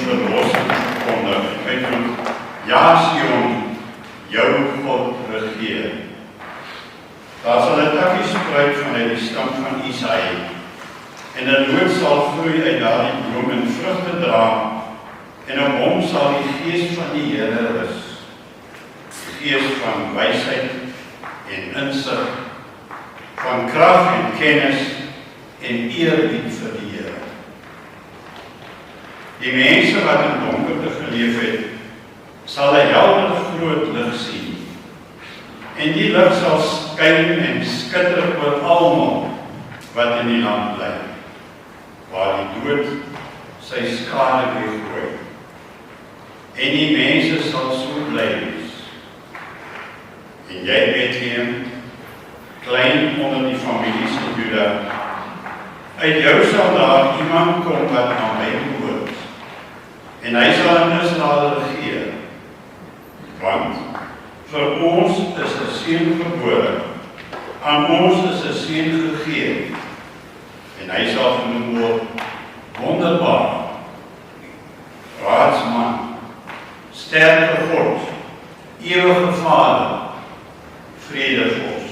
verlossing verkondig. Hy roep, ja Sion, jou God regeer. Daar sal 'n takkie spruit vanuit die stam van Isaïe, en 'n noot sal groei uit daardie boom en vrugte dra, en op hom sal die gees van die Here rus, die gees van wysheid en insig, van krag en kennis en eerbied vir die Here. Die mense wat in donkerte geleef het, sal 'n helder groot lig sien. En die lig sal skyn en skitter oor almal wat in die land bly, waar die dood sy skade weggooi. En die mense sal so bly wees. En jy, Bethlehem, klein onder die families in Juda, uit jou sal daar iemand kom wat aan my behoort, en hy sal in Israel regeer, want vir ons is 'n seun gebore, aan ons is 'n seun gegee, en hy sal genoem word Wonderbaar, Raadsman, Sterke God, Ewige Vader, Vredevors.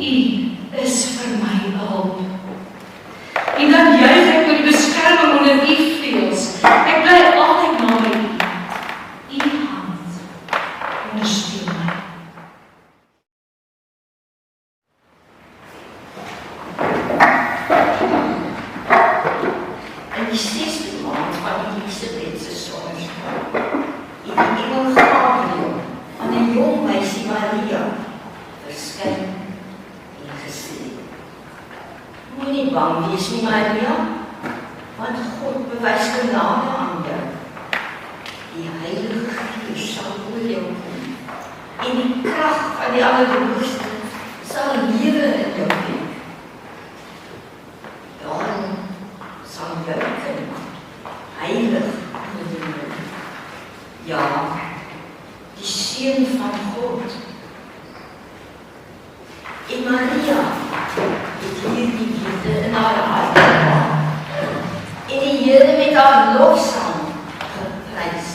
U is vir my 'n hulp. die 6de maand van die Elisabethse swangerskap het die engel Gabriël aan 'n jong meisie Maria verskyn en gesê: Moenie bang wees nie, Maria, want God bewys genade aan jou. Die Heilige Gees sal oor jou kom en die krag van die Allerhoogste sal lewe in jou wees. Daarom sal jou kind heilig genoem word. Ja, die Seun van God. En Maria het hierdie wete in haar hart gehad en die Here met haar lofsang geprys.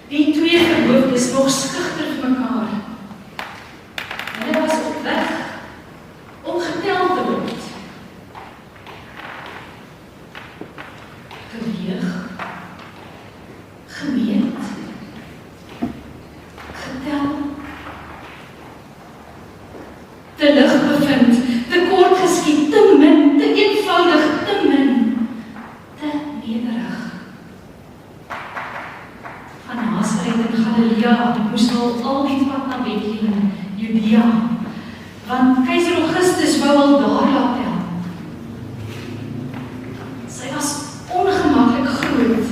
Die twee verhoofdes nog skugter vir mekaar. Hulle was op weg om getel te word. Geweeg, gemeet, getel, te lig bevind, te kort geskied, te min, te eenvoudig, te min, te nederig. Maria moes al die pad na Bethlehem, Judea, want keiser Augustus wou al daar laat tel. Sy was ongemaklik groot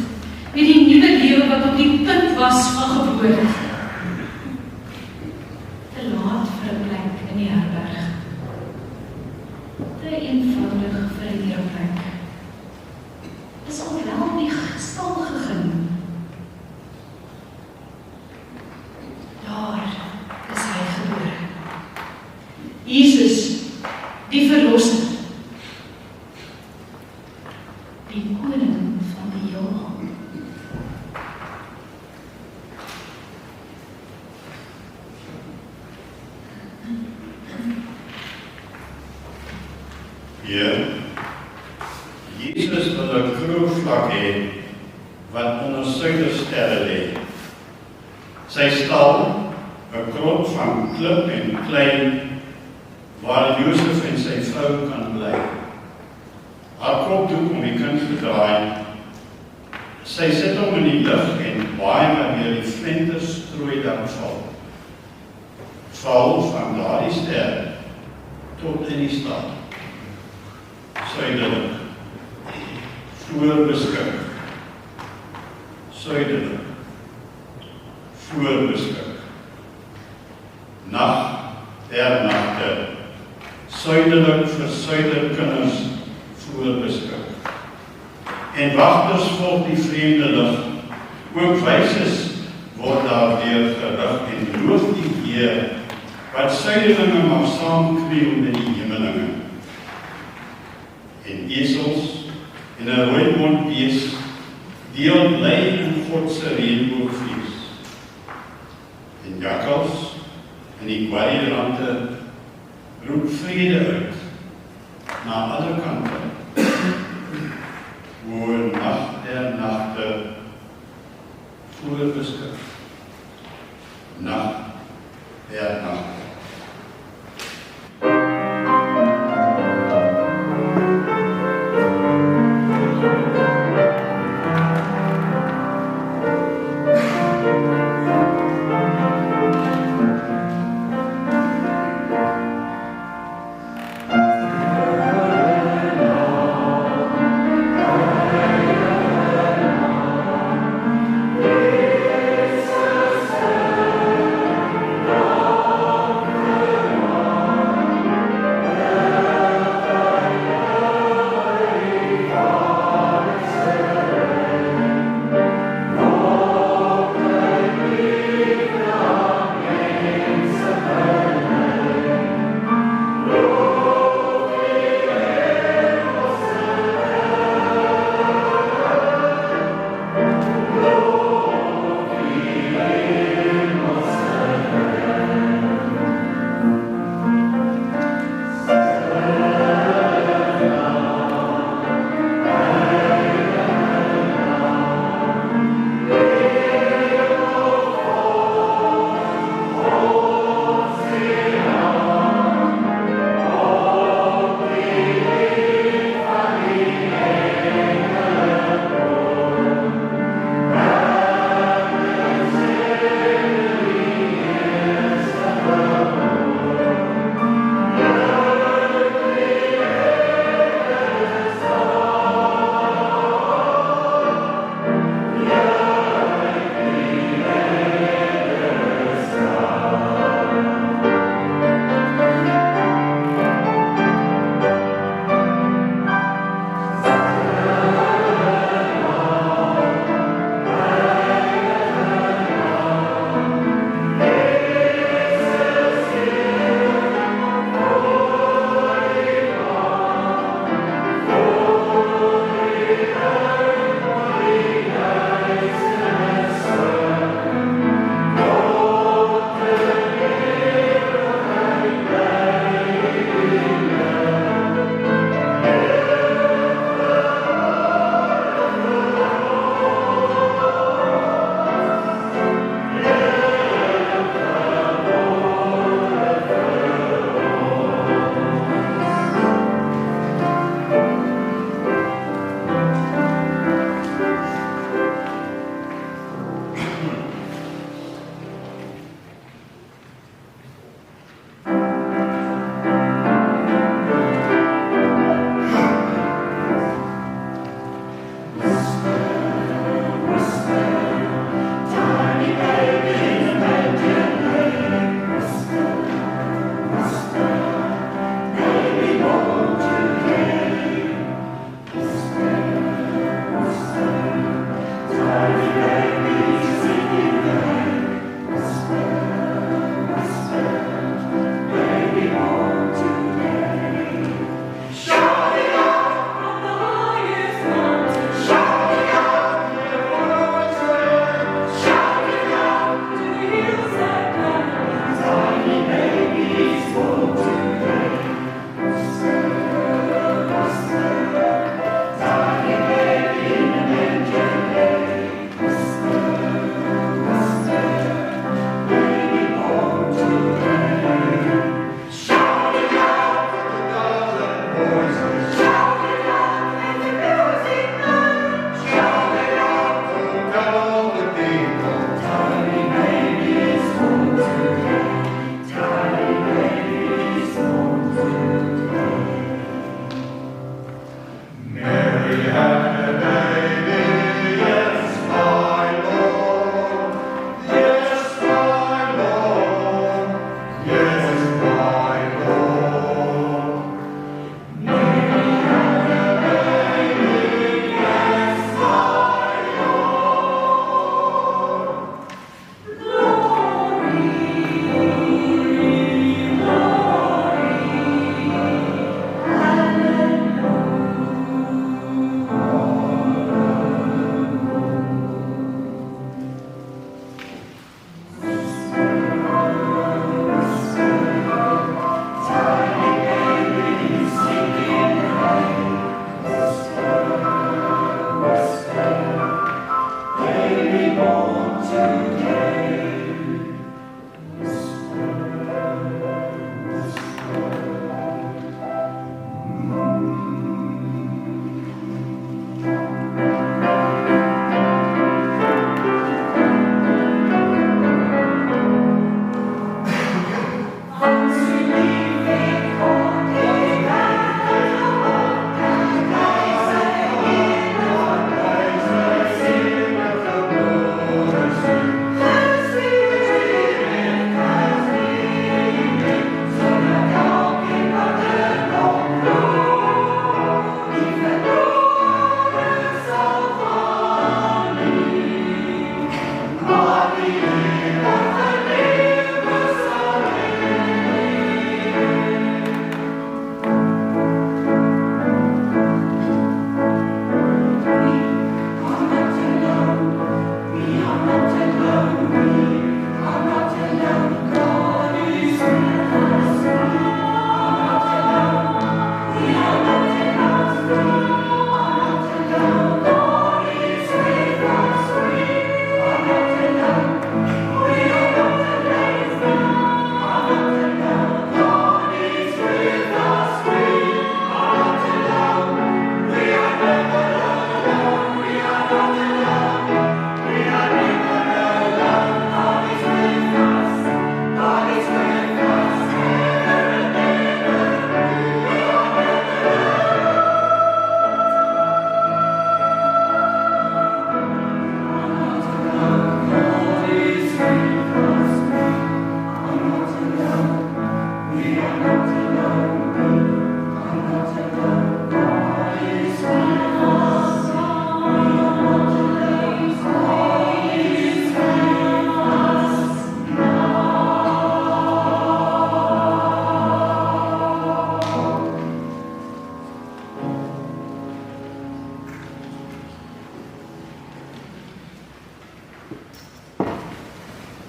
met die nuwe lewe wat op die punt was van geboorte. Te laat vir 'n plek in die herberg. Te eenvoudig vir 'n leerplek. Is al wel die stal gegaan. Daar is hy gebore. Jesus, die verlosser. Die koning van die heelal. Heer, Jesus wil 'n kroonvlak hê wat onder suidersterre lê. Sy stal, 'n krot van klip en klei, waar Josef en sy vrou kan bly. Haar kopdoek om die kind gedraai. Sy sit hom in die lug en waai wanneer die vlinders strooi dan val. Val van daardie ster tot in die stad. Suidelik, voorbeskik. Suidelik, voorbeskik. Nag der nagte, suidelik vir suiderkinders voorbeskik. En wagters volg die vreemde lig, ook wyses word daar weer gerig en loof die Heer, wat suidelinge mag saamkniel met die hemelinge. En esels en 'n rooimond bees deel bly in God se reënboogfees. En jakkals en die kwarierante roep vrede uit na alle kante. O nag der nagte, voorbeskik. Nag der nagte.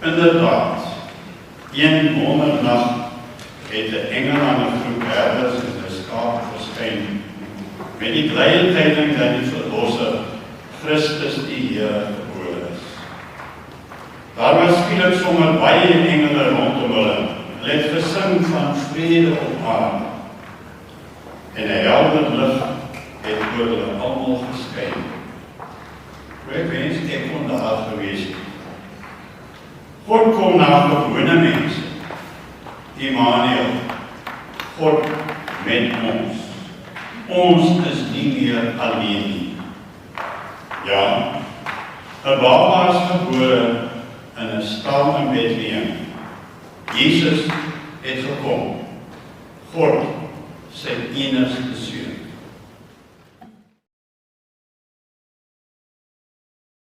Inderdaad, een wondernag het 'n engel aan 'n groep herders in 'n skaap verskyn met die blye tyding dat die Verlosser, Christus die Here, gebore is. Daar was skielik sommer baie engele rondom hulle. Hulle het gesing van vrede op aarde. En 'n helder lig het oor hulle almal geskyn. Ek wens ek kon daar gewees het. God kom na gewone mense. Immanuel, God met ons. Ons is nie meer alleen nie. Ja, 'n baba is gebore in 'n stal in Bethlehem. Jesus het gekom. God, sy enigste